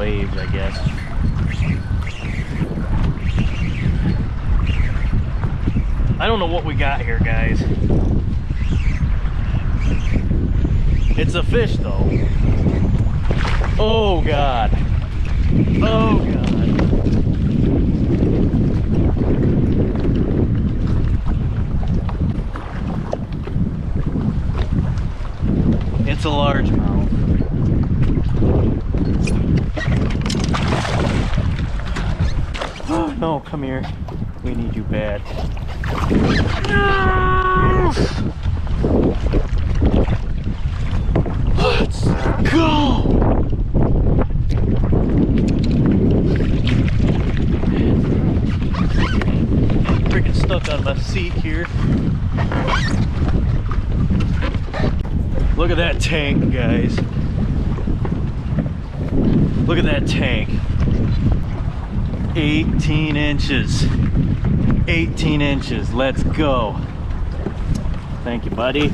waves, I guess. I don't know what we got here, guys. It's a fish, though. Oh, God. Oh, God. It's a largemouth. Oh, no, come here. We need you bad. No! Let's go! Freaking stuck on my seat here. Look at that tank, guys. Look at that tank. 18 inches. 18 inches. Let's go. Thank you, buddy.